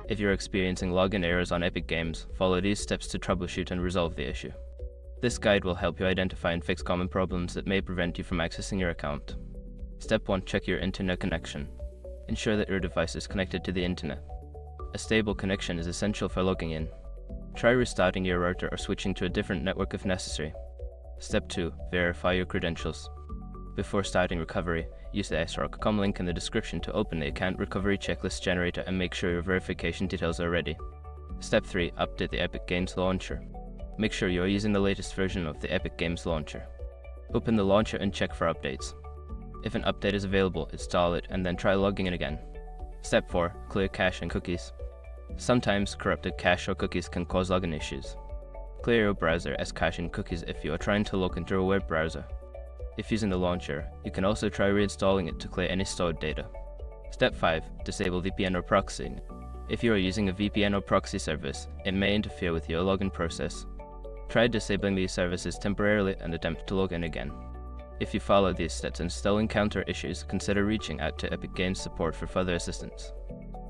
If you're experiencing login errors on Epic Games, follow these steps to troubleshoot and resolve the issue. This guide will help you identify and fix common problems that may prevent you from accessing your account. Step 1. Check your internet connection. Ensure that your device is connected to the internet. A stable connection is essential for logging in. Try restarting your router or switching to a different network if necessary. Step 2. Verify your credentials. Before starting recovery, use the srock.com link in the description to open the account recovery checklist generator and make sure your verification details are ready. Step 3. Update the Epic Games launcher. Make sure you are using the latest version of the Epic Games launcher. Open the launcher and check for updates. If an update is available, install it and then try logging in again. Step 4. Clear cache and cookies. Sometimes corrupted cache or cookies can cause login issues. Clear your browser as cache and cookies if you are trying to log into a web browser. If using the launcher, you can also try reinstalling it to clear any stored data. Step 5. Disable VPN or proxy. If you are using a VPN or proxy service, it may interfere with your login process. Try disabling these services temporarily and attempt to log in again. If you follow these steps and still encounter issues, consider reaching out to Epic Games support for further assistance.